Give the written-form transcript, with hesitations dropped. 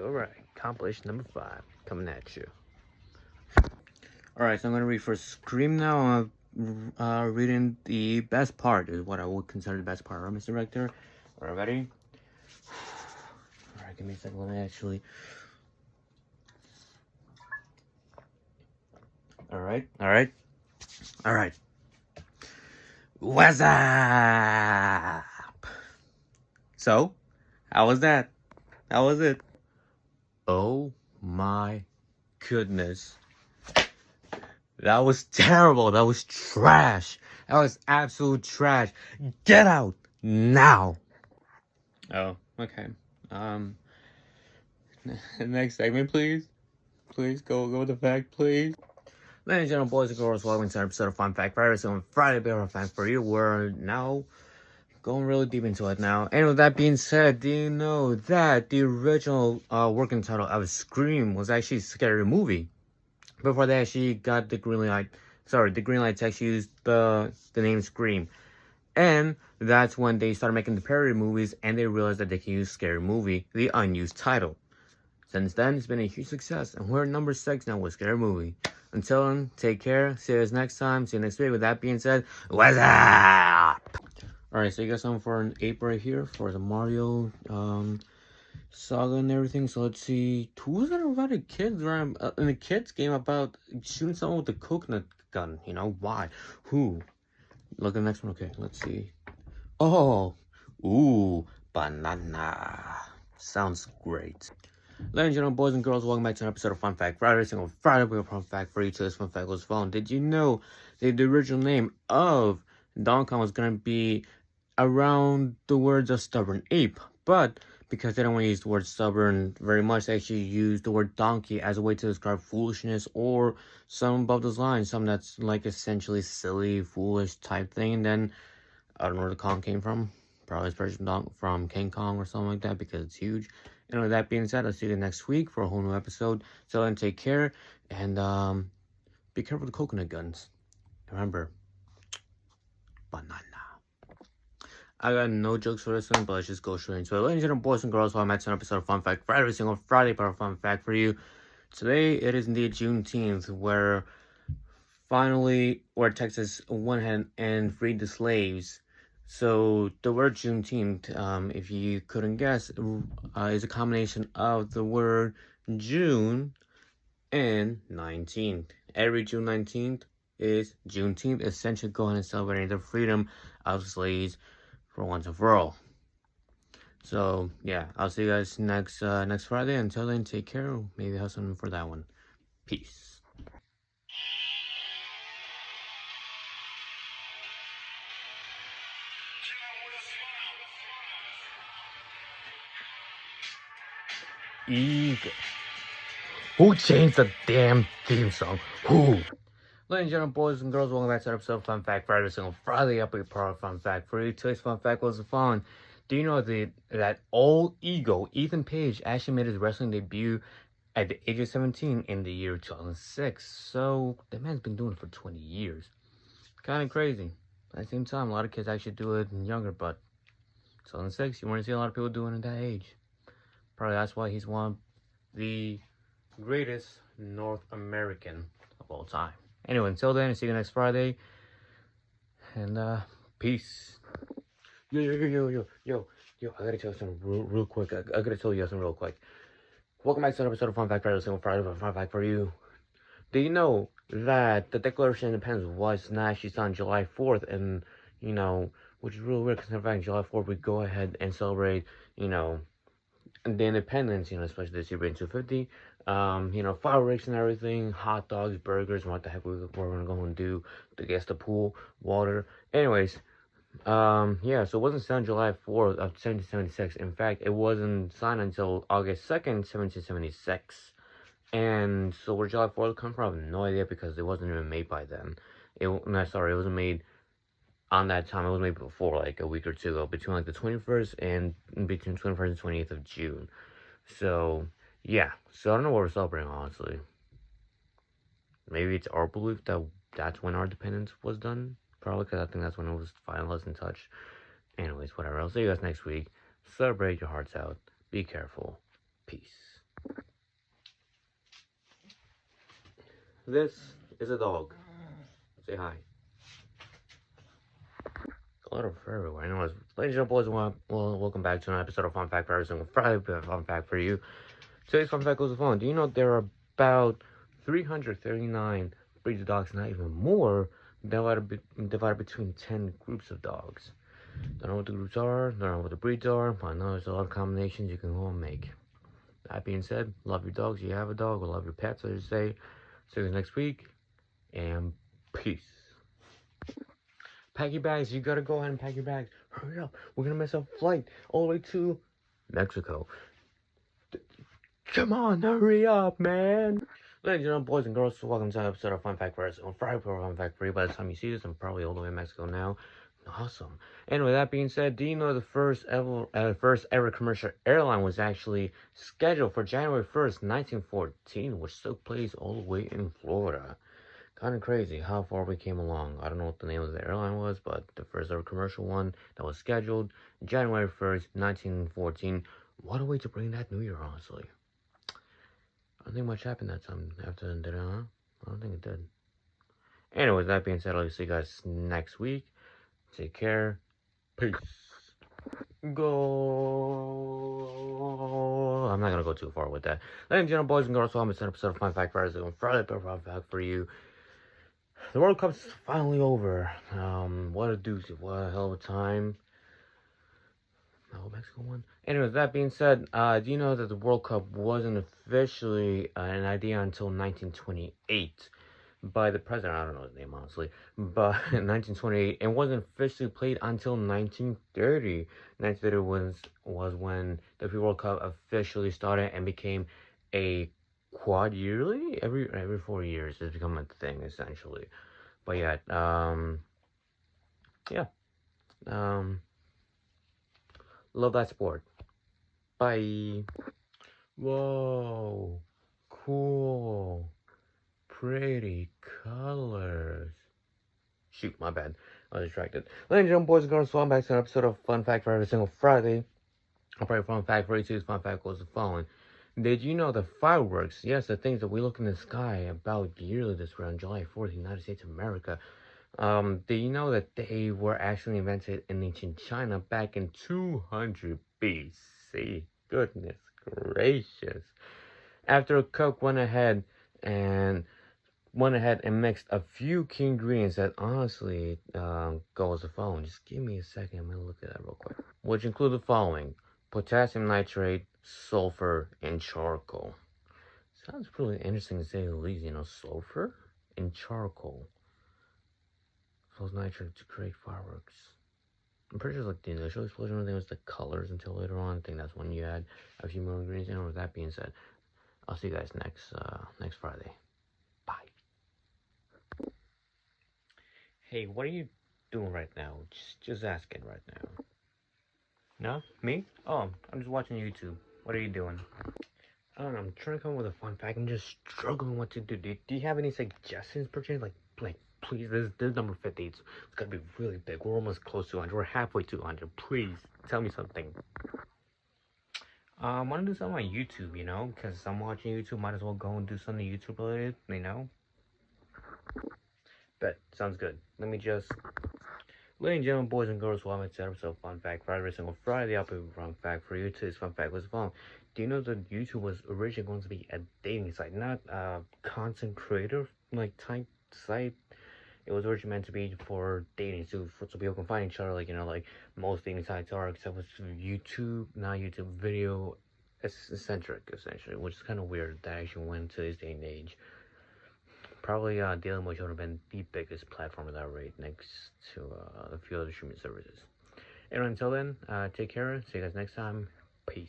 Alright, compilation number 5 coming at you. Alright, so I'm gonna read for Scream now. I'm reading the best part, is what I would consider the best part, right, Mr. Director? Alright, ready? Alright, give me a second, let me actually. Alright. What's up? So, how was that? How was it? Oh my goodness. That was terrible. That was trash. That was absolute trash. Get out now. Oh, okay. Next segment, please. Please go with the fact, please. Ladies and gentlemen, boys and girls, welcome to an episode of Fun Fact Friday. So on Friday, we have a fact for you. We're now going really deep into it now. And with that being said, do you know that the original working title of Scream was actually a scary movie? Before they actually got the green light, the green light to actually use the name Scream. And that's when they started making the parody movies and they realized that they can use Scary Movie, the unused title. Since then, it's been a huge success, and we're at number 6 now with Scary Movie. Until then, take care. See you guys next time. See you next week. With that being said, what's up? Alright, so you got something for an ape right here for the Mario saga and everything. So let's see. Who's gonna write a kids in a kids game about shooting someone with a coconut gun? You know why? Who? Look at the next one. Okay, let's see. Oh, ooh, banana. Sounds great. Ladies and gentlemen, boys and girls, welcome back to an episode of Fun Fact Friday. Every single Friday, we have a fun fact for you. Today's fun fact was found. Did you know that the original name of Donkey Kong was going to be around the words of stubborn ape? But because they don't want to use the word stubborn very much, they actually use the word donkey as a way to describe foolishness or something above those lines. Something that's like essentially silly, foolish type thing. And then, I don't know where the Kong came from. Probably inspiration from King Kong or something like that because it's huge. And with that being said, I'll see you next week for a whole new episode. So then, take care and be careful with the coconut guns. Remember, banana. I got no jokes for this one, but let's just go straight into it. Ladies and gentlemen, boys and girls, welcome back to an episode of Fun Fact Friday. Every single Friday, but a fun fact for you. Today, it is indeed Juneteenth, where Texas went ahead and freed the slaves. So the word Juneteenth, if you couldn't guess, is a combination of the word June and 19th. Every June 19th is Juneteenth, essentially going and celebrating the freedom of slaves for once and for all. So yeah, I'll see you guys next Friday. Until then, take care. Maybe have something for that one. Peace. Eagle. Who changed the damn theme song? Who? Ladies and gentlemen, boys and girls, welcome back to an episode of Fun Fact Friday. Single Friday, up a part of Fun Fact for you. Today's Fun Fact was the following. Do you know that old ego, Ethan Page, actually made his wrestling debut at the age of 17 in the year 2006? So, the man's been doing it for 20 years. Kind of crazy. At the same time, a lot of kids actually do it younger, but 2006, you want to see a lot of people doing it at that age. Probably that's why he's one of the greatest North American of all time. Anyway, until then, see you next Friday. And, peace. Yo, I gotta tell you something real quick. I gotta tell you something real quick. Welcome back to another episode of Fun Fact Friday, single Friday, but Fun Fact for you. Do you know that the Declaration of Independence was not actually signed July 4th? And, which is really weird because in fact, July 4th, we go ahead and celebrate, the independence, especially this year being 250, fireworks and everything, hot dogs, burgers, and what the heck we're gonna go and do to get the pool, water. Anyways, so it wasn't signed July 4th of 1776. In fact, it wasn't signed until August 2nd, 1776. And so where July 4th come from, I have no idea because it wasn't even made by then. It wasn't made on that time. It was made before, like a week or two ago, between like the 21st and 28th of June. So yeah, so I don't know what we're celebrating, honestly. Maybe it's our belief that that's when our independence was done, probably, because I think that's when it was finalized and touched. Anyways, whatever, I'll see you guys next week. Celebrate your hearts out, be careful, peace. This is a dog. Say hi. A lot of everywhere. Anyways, ladies and boys, welcome back to an episode of Fun Fact for every single Friday. Fun fact for you. Today's fun fact goes as follows. Do you know there are about 339 breeds of dogs, not even more, divided between 10 groups of dogs? Don't know what the groups are, don't know what the breeds are, but I know there's a lot of combinations you can go and make. That being said, love your dogs. You have a dog, or love your pets, I should say. See you next week, and peace. Pack your bags. You gotta go ahead and pack your bags. Hurry up. We're gonna miss our flight all the way to Mexico. Come on, hurry up, man. Ladies and gentlemen, boys and girls, welcome to an episode of Fun Fact for Us. On Friday, Fun Fact for you. By the time you see this, I'm probably all the way in Mexico now. Awesome. Anyway, that being said, do you know the first ever commercial airline was actually scheduled for January 1st, 1914, which took place all the way in Florida? Kind of crazy how far we came along. I don't know what the name of the airline was, but the first ever commercial one that was scheduled January 1st, 1914. What a way to bring that New Year, honestly. I don't think much happened that time after that, did it, huh? I don't think it did. Anyways, that being said, I'll see you guys next week. Take care. Peace. Go. I'm not going to go too far with that. Ladies and gentlemen, boys and girls, welcome to an episode of Fun Fact Friday. On Friday, Fun Fact for you. The World Cup's finally over. What a doozy. What a hell of a time. Oh, Mexico won. Anyways, that being said, do you know that the World Cup wasn't officially an idea until 1928 by the president? I don't know his name, honestly. But in 1928, it wasn't officially played until 1930. 1930 was when the FIFA World Cup officially started and became a quad yearly. Every 4 years it's become a thing, essentially. But yeah, love that sport. Bye. Whoa, cool, pretty colors. Shoot, my bad. I was distracted. Ladies and gentlemen, boys and girls, welcome back to an episode of Fun Fact for every single Friday. I'll probably Fun Fact for you too. Fun Fact goes the following. Did you know that fireworks, yes, the things that we look in the sky about yearly this year on July 4th in the United States of America, did you know that they were actually invented in ancient China back in 200 BC? Goodness gracious. After a cook went ahead and mixed a few key ingredients that honestly go as the following. Just give me a second. I'm going to look at that real quick. Which include the following: potassium nitrate, sulfur, and charcoal. Sounds pretty interesting to say the least, you know, sulfur and charcoal. So nitrate to create fireworks. I'm pretty sure like the initial explosion, I think it was the colors until later on. I think that's when you add a few more ingredients in. With that being said, I'll see you guys next Friday. Bye. Hey, what are you doing right now? Just asking right now. No? Me? Oh, I'm just watching YouTube. What are you doing? I don't know, I'm trying to come up with a fun fact. I'm just struggling what to do. Do you have any suggestions, perchance? Like, please, this is number 50. It's gotta be really big. We're almost close to 100. We're halfway to 100. Please, tell me something. I want to do something on YouTube, you know? Because I'm watching YouTube. Might as well go and do something YouTube related, you know? Bet. Sounds good. Let me just... Ladies and gentlemen, boys and girls, welcome to episode Fun Fact for every single Friday. I'll be fun fact for you. Today's fun fact was fun. Do you know that YouTube was originally going to be a dating site, not a content creator type site? It was originally meant to be for dating, so people can find each other, like, you know, like most dating sites are, except with YouTube, not YouTube video centric, essentially, which is kind of weird that actually went to this day and age. Probably Daily Motion would have been the biggest platform at that rate, next to a few other streaming services. And until then, take care. See you guys next time. Peace.